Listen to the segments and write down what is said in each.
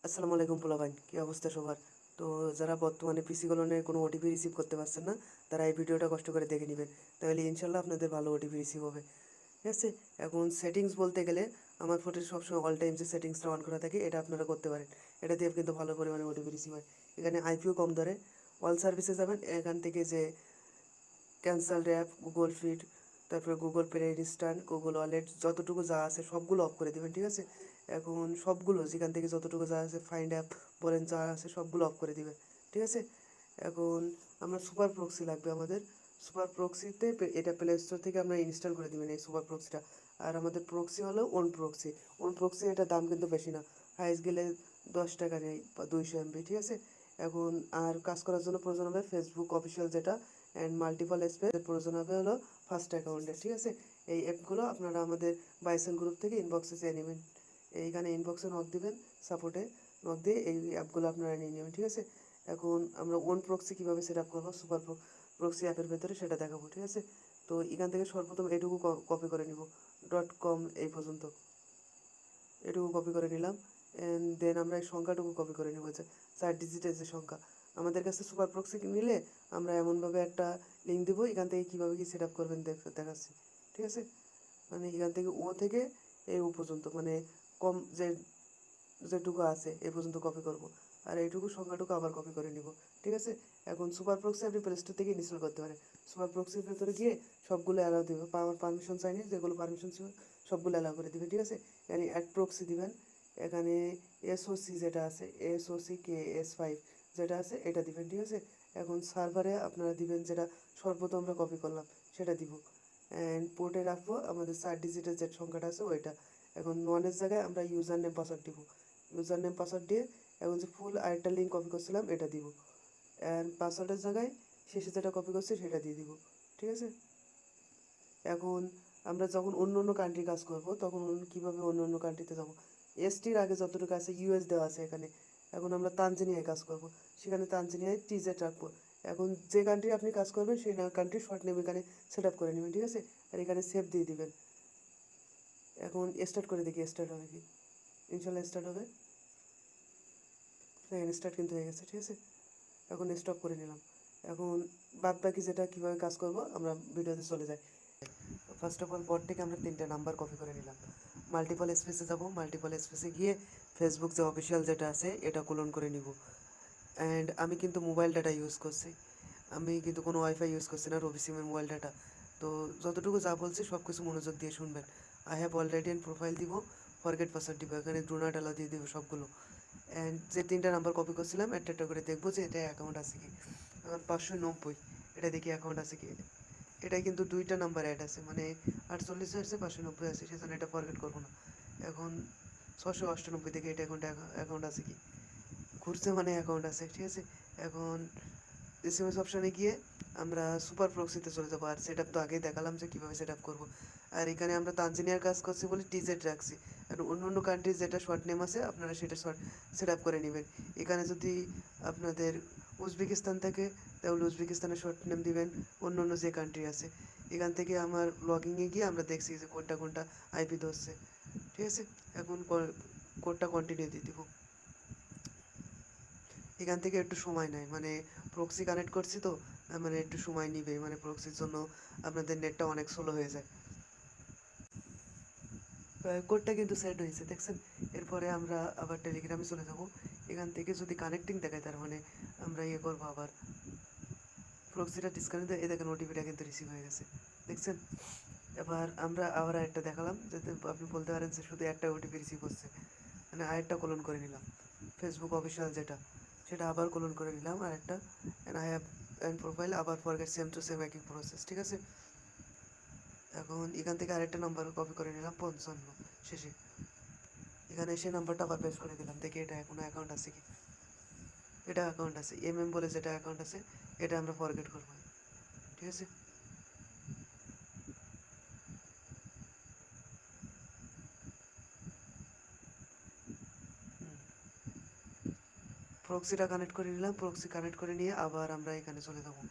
আসসালামু আলাইকুম পোলাভাই, কী অবস্থা সবার? তো যারা বর্তমানে পিসিগুলোনে কোনো ওটিপি রিসিভ করতে পারছেন না, তারা এই ভিডিওটা কষ্ট করে দেখে নেবেন। তাহলে ইনশাল্লাহ আপনাদের ভালো ওটিপি রিসিভ হবে। ঠিক আছে? এখন সেটিংস বলতে গেলে আমার ফোনে সবসময় অল টাইম যে সেটিংসটা অন করা থাকে, এটা আপনারা করতে পারেন। এটা দিয়ে কিন্তু ভালো পরিমাণে ওটিপি রিসিভ হয়। এখানে আইপিও কম ধরে। অল সার্ভিসে যাবেন, এখান থেকে যে ক্যান্সেল অ্যাপ, গুগল ফিট, তারপরে Google play instant, Google wallet, যতটুকু যা আছে সবগুলো অফ করে দেবেন। ঠিক আছে? এখন সবগুলো যেখান থেকে যতটুকু যা আছে, ফাইন্ড অ্যাপ বলেন, যা আছে সবগুলো অফ করে দিবেন। ঠিক আছে? এখন আমরা সুপার প্রক্সি লাগবে আমাদের। সুপার প্রক্সিতে এটা প্লে স্টোর থেকে আমরা ইনস্টল করে দেবেন এই সুপার প্রক্সিটা। আর আমাদের প্রক্সি হলো ওন প্রক্সি। ওন প্রক্সি এটার দাম কিন্তু বেশি না, হাইস্ট গেলে 10 টাকা নেই বা 200 MB। ঠিক আছে? এখন আর কাজ করার জন্য প্রয়োজন হবে ফেসবুক অফিসিয়াল যেটা, অ্যান্ড মাল্টিপল স্পেস প্রয়োজন হবে হলো ফার্স্ট অ্যাকাউন্টে। ঠিক আছে? এই অ্যাপগুলো আপনারা আমাদের বাইসেল গ্রুপ থেকে ইনবক্সে চেয়ে নেবেন। এইখানে ইনবক্সে নক দিবেন, সাপোর্টে নক দিয়ে এই অ্যাপগুলো আপনারা নিয়ে নেবেন। ঠিক আছে? এখন আমরা ওন প্রক্সি কীভাবে সেট আপ করবো সুপার প্রক্সি অ্যাপের ভেতরে, সেটা দেখাবো। ঠিক আছে? তো এখান থেকে সর্বপ্রথম এটুকু কপি করে নিব, .com এই পর্যন্ত এটুকু কপি করে নিলাম। অ্যান্ড দেন আমরা এই সংখ্যাটুকু কপি করে নেবো, যে 4 ডিজিটের যে সংখ্যা আমাদের কাছে সুপার প্রক্সি নিলে আমরা এমনভাবে একটা লিঙ্ক দেবো, এখান থেকে কীভাবে কী সেট আপ করবেন দেখাচ্ছি। ঠিক আছে? মানে এখান থেকে ও থেকে এই ও পর্যন্ত, মানে কম যেটুকু আছে এই পর্যন্ত কপি করব, আর এইটুকু সংখ্যাটুকু আবার কপি করে নিব। ঠিক আছে? এখন সুপার প্রক্সি আপনি প্লে স্টোর থেকে ইনস্টল করতে পারেন। সুপার প্রক্সির ভেতরে গিয়ে সবগুলো অ্যালাউ দেবে, পাওয়ার পারমিশন চাইনি, যেগুলো পারমিশন ছিল সবগুলো অ্যালাউ করে দেবে। ঠিক আছে? এখানে অ্যাড প্রক্সি দিবেন। এখানে এসওসি যেটা আছে, SOCK S5 যেটা আছে এটা দিবেন। ঠিক আছে? এখন সার্ভারে আপনারা দিবেন যেটা সর্বপ্রথম আমরা কপি করলাম সেটা দিব। অ্যান্ড পোর্টে রাখবো আমাদের 4 ডিজিটের যে সংখ্যাটা আছে ওইটা। এখন ননের জায়গায় আমরা ইউজার নেম পাসওয়ার্ড দিব। ইউজার নেম পাসওয়ার্ড দিয়ে এখন যে ফুল আরেকটা লিঙ্ক কপি করছিলাম এটা দিব। অ্যান্ড পাসওয়ার্ডের জায়গায় শেষে যেটা কপি করছি সেটা দিয়ে দিব। ঠিক আছে? এখন আমরা যখন অন্য অন্য কান্ট্রি কাজ করব, তখন কীভাবে অন্য অন্য কান্ট্রিতে যাব, এসটির আগে যতটুকু আছে ইউএস দেওয়া আছে এখানে। এখন আমরা তানজানিয়ায় কাজ করব, সেখানে তানজানিয়ায় TZ রাখবো। এখন যে কান্ট্রি আপনি কাজ করবেন সেই কান্ট্রির শর্ট নেম এখানে সেট আপ করে নেবেন। ঠিক আছে? আর এখানে সেভ দিয়ে দিবেন। এখন স্টার্ট করে দেখি স্টার্ট হবে কি। ইনশাল্লাহ স্টার্ট হবে। হ্যাঁ, স্টার্ট কিন্তু হয়ে গেছে। ঠিক আছে? এখন স্টপ করে নিলাম। এখন বাদ বাকি যেটা কীভাবে কাজ করব আমরা ভিডিওতে চলে যাই। ফার্স্ট অফ অল বোর্ড থেকে আমরা 3টে নাম্বার কপি করে নিলাম। মাল্টিপল স্পেসে যাব, মাল্টিপল স্পেসে গিয়ে ফেসবুক যে অফিসিয়াল যেটা আছে এটা ক্লোন করে নিব। অ্যান্ড আমি কিন্তু মোবাইল ডাটা ইউজ করছি, আমি কিন্তু কোনো ওয়াইফাই ইউজ করছি না, রবি সিমের মোবাইল ডাটা। তো যতটুকু যা বলছি সব কিছু মনোযোগ দিয়ে শুনবেন। I have already N profile দিব, ফরগেট পাসওয়ার্ড দিব, এখানে ডু নট অ্যালাউ দিয়ে দেবো সবগুলো। অ্যান্ড যে 3টা নাম্বার কপি করছিলাম একটা একটা করে দেখবো যে এটা অ্যাকাউন্ট আছে কি। এখন 590, এটা দেখি অ্যাকাউন্ট আছে কি। এটাই কিন্তু 2টা নাম্বার অ্যাড আছে, মানে 48 আছে, 590 আছে, সেজন্য এটা ফরগেট করবো না। এখন 698 থেকে এটা অ্যাকাউন্ট আছে কি, ঘুরছে মানে অ্যাকাউন্ট আছে। ঠিক আছে? এখন SMS অপশানে গিয়ে আমরা সুপার প্রক্সিতে চলে যাবো। আর সেট আপ তো আগেই দেখালাম যে কীভাবে সেট আপ করবো। আর এখানে আমরা তানজানিয়ার কাজ করছি বলে TZ রাখছি। আর অন্য অন্য কান্ট্রির যেটা শর্ট নেম আছে আপনারা সেটা সেট আপ করে নেবেন। এখানে যদি আপনাদের উজবেকিস্তান থাকে তাহলে উজবেকিস্তানের শর্ট নেম দিবেন, অন্য অন্য যে কান্ট্রি আছে। এখান থেকে আমার লগিংয়ে গিয়ে আমরা দেখছি যে কোনটা কোনটা IP ধরছে। ঠিক আছে? এখন কোডটা কন্টিনিউ দিয়ে দিব। এখান থেকে একটু সময় নেয়, মানে প্রক্সি কানেক্ট করছি তো, মানে একটু সময় নিবে, মানে প্রক্সির জন্য আপনাদের নেটটা অনেক স্লো হয়ে যায়। কোডটা কিন্তু সেট হয়েছে, দেখছেন? এরপরে আমরা আবার টেলিগ্রামে চলে যাব। এখান থেকে যদি কানেক্টিং দেখায় তার মানে আমরা ইয়ে করবো, আবার প্রক্সিটা ডিসকানেক্ট, এই দেখেন ওটিপিটা কিন্তু রিসিভ হয়ে গেছে, দেখছেন? এবার আমরা আবার আরেকটা দেখালাম, যাতে আপনি বলতে পারেন যে শুধু একটা ওটিপি রিসিভ হচ্ছে, মানে আরেকটা কলন করে নিলাম ফেসবুক অফিসিয়াল যেটা, সেটা আবার কলন করে নিলাম আরেকটা। And I have and profile আবার ফরগেট সেম টু সেম একই প্রসেস। ঠিক আছে? এখন এখান থেকে আরেকটা নাম্বার কপি করে নিলাম 55 শেষে, এখানে এসে নাম্বারটা আবার পেস্ট করে দিলাম, দেখি এটা কোনো অ্যাকাউন্ট আছে কি। এটা অ্যাকাউন্ট আছে, বলে যেটা অ্যাকাউন্ট আছে এটা আমরা ফরগেট করবো। ঠিক আছে? প্রক্সিটা কানেক্ট করে নিলাম, প্রক্সি কানেক্ট করে নিয়ে আবার আমরা এখানে চলে যাবো,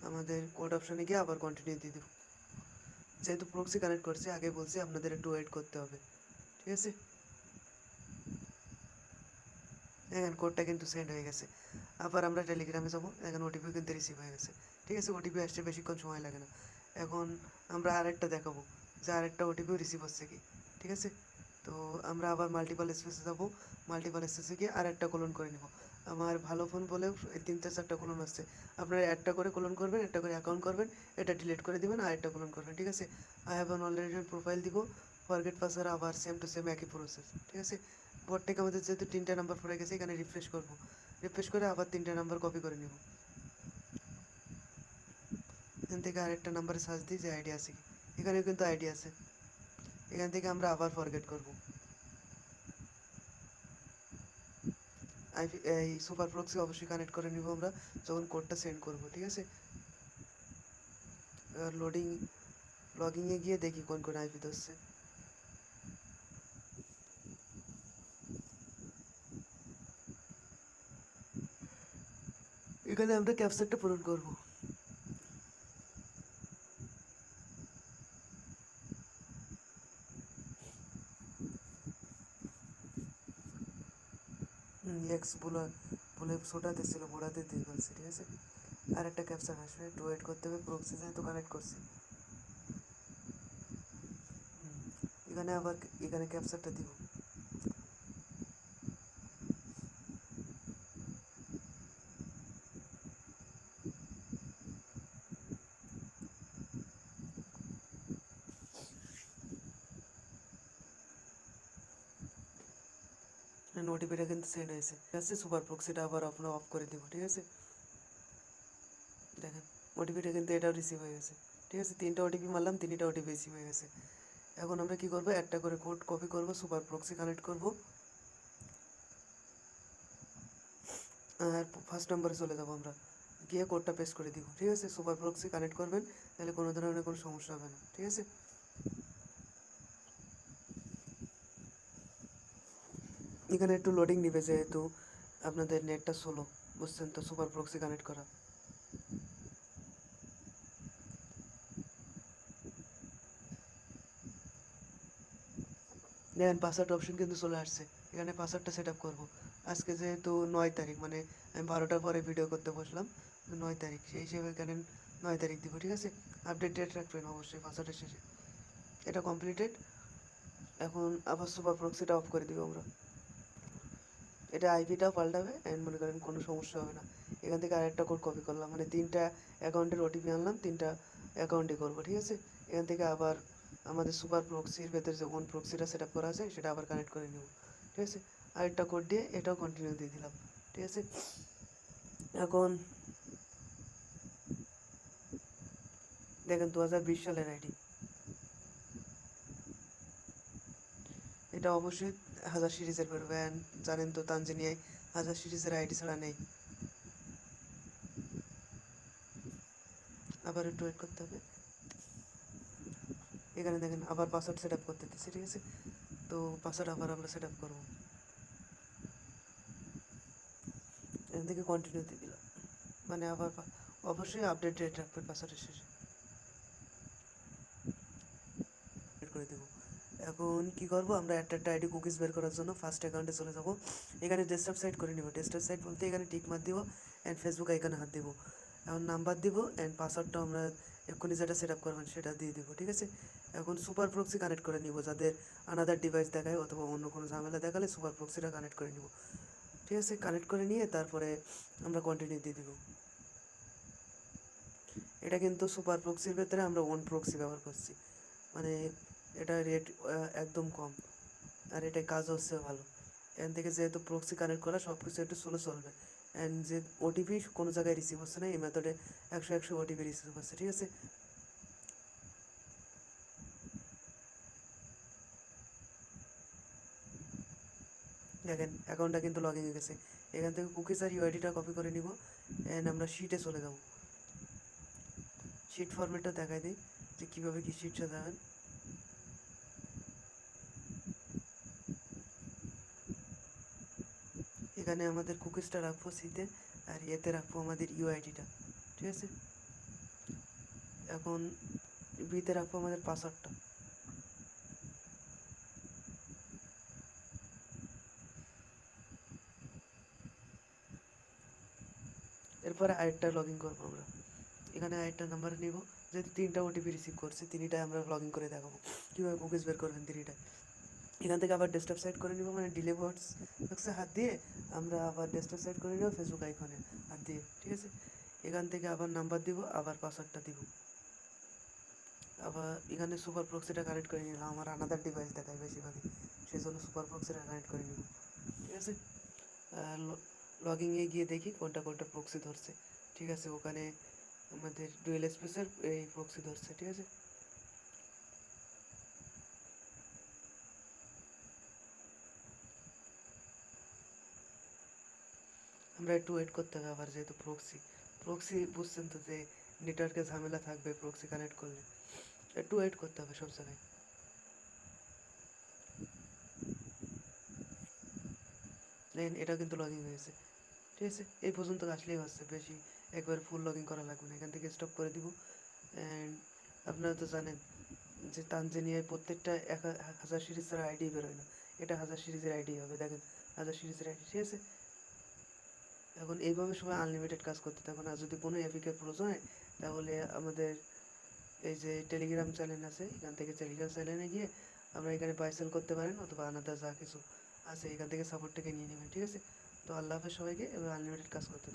আমাদের কোড অপশানে গিয়ে আবার কন্টিনিউ দিয়ে দেবো। যেহেতু প্রক্সি কানেক্ট করছে, আগে বলছি আপনাদের একটু ওয়েট করতে হবে। ঠিক আছে? দেখেন কোডটা কিন্তু সেন্ড হয়ে গেছে। আবার আমরা টেলিগ্রামে যাবো, দেখেন ওটিপিও কিন্তু রিসিভ হয়ে গেছে। ঠিক আছে, ওটিপি আসতে বেশিক্ষণ সময় লাগে না। এখন আমরা আরেকটা দেখাবো যে আরেকটা ওটিপিও রিসিভ হচ্ছে কি। ঠিক আছে, তো আমরা আবার মাল্টিপল স্পেসে যাবো, মাল্টিপল স্পেসে গিয়ে আরেকটা কোলন করে নেব। আমার ভালো ফোন বলেও 3-4টা কোলন আসছে, আপনারা একটা করে কোলন করবেন, একটা করে অ্যাকাউন্ট করবেন, এটা ডিলিট করে দেবেন, আর একটা কোলন করবেন। ঠিক আছে, I have an already profile দিব, ফরগেট পাসওয়ার্ড, আবার সেম টু সেম একই প্রসেস। ঠিক আছে, বোর্ড থেকে আমাদের যেহেতু 3টা নাম্বার পড়ে গেছে, এখানে রিফ্রেশ করব, রিফ্রেশ করে আবার 3টা নাম্বার কপি করে নেব। এখান থেকে আরেকটা নাম্বারে সার্চ দিই যে আইডি আছে কি, এখানেও কিন্তু আইডি আছে। এখান থেকে আমরা আবার ফরগেট করব, এই সুপার প্রক্সি অবশ্যই কানেক্ট করে নিব আমরা যখন কোডটা সেন্ড করব। ঠিক আছে, লগিংয়ে গিয়ে দেখি কোন কোন আইপি ধরছে। এখানে আমরা ক্যাপচারটা পূরণ করব। এক্স বলে বলে ছোটাতে ছিল, বোড়াতে দিয়ে ফেলছি। ঠিক আছে, আর একটা ক্যাপচার আসবে, একটু ওয়েট করতে হবে, প্রক্সি যেহেতু কানেক্ট করছি। এখানে আবার এখানে ক্যাপচারটা দিব। ওটিপিটা কিন্তু সেন্ড হয়েছে। ঠিক আছে, সুপার প্রক্সিটা আবার আপনার অফ করে দিব। ঠিক আছে, দেখেন ওটিপিটা কিন্তু এটাও রিসিভ হয়ে গেছে। ঠিক আছে, 3টা ওটিপি মারলাম, 3টা ওটিপি রিসিভ হয়ে গেছে। এখন আমরা কি করব, একটা করে কোড কপি করব, সুপার প্রক্সি কানেক্ট করব, আর ফার্স্ট নাম্বারে চলে যাবো আমরা, গিয়ে কোডটা পেস্ট করে দিব। ঠিক আছে, সুপার প্রক্সি কানেক্ট করবেন, তাহলে কোনো ধরনের কোনো সমস্যা হবে না। ঠিক আছে, এখানে একটু লোডিং নিবে যেহেতু আপনাদের নেটটা স্লো, বুঝছেন তো, সুপার প্রক্সি কানেক্ট করা। দেখেন পাসওয়ার্ড অপশন কিন্তু চলে আসছে, এখানে পাসওয়ার্ডটা সেট আপ করবো। আজকে যেহেতু 9 তারিখ, মানে আমি 12টার পরে ভিডিও করতে বসলাম, 9 তারিখ, সেই হিসেবে এখানে 9 তারিখ দিব। ঠিক আছে, আপডেট ডেট রাখবেন অবশ্যই পাসওয়ার্ডের শেষে। এটা কমপ্লিটেড। এখন আবার সুপার প্রক্সিটা অফ করে দিব আমরা, এটা আইপিটাও পাল্টাবে অ্যান্ড মনে করেন কোনো সমস্যা হবে না। এখান থেকে আরেকটা কোড কপি করলাম, মানে 3টা অ্যাকাউন্টের ওটিপি আনলাম, 3টা অ্যাকাউন্টে করবো। ঠিক আছে, এখান থেকে আবার আমাদের সুপার প্রক্সির ভেতরে যে কোন প্রক্সিটা সেট আপ করা আছে সেটা আবার কানেক্ট করে নেব। ঠিক আছে, আরেকটা কোড দিয়ে এটাও কন্টিনিউ দিয়ে দিলাম। ঠিক আছে, এখন দেখেন 2020 সালের আইডি, এটা অবশ্যই 1000 সিরিজের বেরোবে, অ্যান্ড জানেন তো তানজানিয়ায় 1000 সিরিজের আইডি ছাড়া নেই। আবার একটু ওয়েট করতে হবে। এখানে দেখেন আবার পাসওয়ার্ড সেট আপ করতে দিচ্ছি। ঠিক আছে, তো পাসওয়ার্ড আবার আমরা সেট আপ করবো, এখান থেকে কন্টিনিউ দিয়ে দিলাম, মানে আবার অবশ্যই আপডেট ডেট রাখবেন পাসওয়ার্ডের শেষে করে দেবো। এখন কি করব, আমরা একটা আইডি কুকিজ বের করার জন্য ফার্স্ট অ্যাকাউন্টে চলে যাব, এখানে ডেস্কটপ সাইট করে নিব। ডেস্কটপ সাইট বলতে এখানে টিক মার দিব অ্যান্ড ফেসবুক আইকনে হাত দিব, এখন নাম্বার দিব অ্যান্ড পাসওয়ার্ডটা আমরা এক্ষুনি যেটা সেট আপ করবেন সেটা দিয়ে দিব। ঠিক আছে, এখন সুপার প্রক্সি কানেক্ট করে নিব, যাদের আনাদার ডিভাইস দেখায় অথবা অন্য কোনো ঝামেলা দেখালে সুপার প্রক্সিটা কানেক্ট করে নিব। ঠিক আছে, কানেক্ট করে নিয়ে তারপরে আমরা কন্টিনিউ দিয়ে দিব। এটা কিন্তু সুপার প্রক্সির ভেতরে আমরা ওন প্রক্সি ব্যবহার করছি, মানে এটা রেট একদম কম, আর এটা কাজ হচ্ছে ভালো। এখান থেকে যেহেতু প্রক্সি কানেক্ট করা, সব কিছু একটু স্লো চলবে, অ্যান্ড যে ওটিপি কোনো জায়গায় রিসিভ হচ্ছে না, এই মেথডে 100 ওটিপি রিসিভ হচ্ছে। ঠিক আছে, দেখেন অ্যাকাউন্টটা কিন্তু লগ ইন হয়ে গেছে। এখান থেকে কুকিজ আর ইউআইডিটা কপি করে নিব অ্যান্ড আমরা শিটে চলে যাব। শিট ফরম্যাটটা দেখাই দিই যে কীভাবে কি শিট সাজাবেন। এখানে আমাদের কুকিজটা রাখবো সিতে, আর এতে রাখবো আমাদের ইউআইডিটা। ঠিক আছে, এখন বিতে রাখবো আমাদের পাসওয়ার্ডটা। এরপরে আরেকটা লগ ইন করবো আমরা, এখানে আরেকটা নাম্বার নিব, যেহেতু 3টা ওটিপি রিসিভ করছে 3টায় আমরা লগ ইন করে দেখাবো কীভাবে কুকিজ বের করবেন 3টায়। এখান থেকে আবার ডেস্কটপ সেট করে নিব, মানে ডিলে বক্স বক্সে হাত দিয়ে আমরা আবার ডেস্কটপ সেট করে নেব ফেসবুক আইকনে হাত দিয়ে, ঠিক আছে। এখান থেকে আবার নাম্বার দিব, আবার পাসওয়ার্ডটা দিব, আবার এখানে সুপার প্রক্সিটা কানেক্ট করে নিলাম, আমার আনাদার ডিভাইস দেখায় বেশিরভাগই, সেই জন্য সুপার প্রক্সিটা কানেক্ট করে নিব, ঠিক আছে। লগিংয়ে গিয়ে দেখি কোনটা কোনটা প্রক্সি ধরছে, ঠিক আছে। ওখানে আমাদের ডুয়েল স্পেসের এই প্রক্সি ধরছে, ঠিক আছে। আমরা একটু ওয়েট করতে হবে আবার, যেহেতু প্রক্সি প্রক্সি বুঝছেন তো যে নেটওয়ার্কে ঝামেলা থাকবে প্রক্সি কানেক্ট করলে, একটু ওয়েট করতে হবে সব জায়গায়। দেখেন এটা কিন্তু লগ ইন হয়েছে, ঠিক আছে। এই পর্যন্ত আসলেই হচ্ছে, বেশি একবার ফুল লগ ইন করা লাগবে না, এখান থেকে স্টপ করে দিব। অ্যান্ড আপনারা তো জানেন যে তানজানিয়ায় প্রত্যেকটা 1000 সিরিজ ছাড়া আইডি বেরোয় না, এটা 1000 সিরিজের আইডি হবে, দেখেন 1000 সিরিজের আইডি, ঠিক আছে। এখন এইভাবে সবাই আনলিমিটেড কাজ করতে থাকুন, আর যদি কোনো এপিকের প্রয়োজন হয় তাহলে আমাদের এই যে টেলিগ্রাম চ্যানেল আছে, এখান থেকে টেলিগ্রাম চ্যানেলে গিয়ে আমরা এখানে বাই সেল করতে পারেন, অথবা আনাদার যা কিছু আছে এখান থেকে সাপোর্ট থেকে নিয়ে নেবেন, ঠিক আছে। তো আল্লাহ হাফেজ সবাইকে, এবার আনলিমিটেড কাজ করতে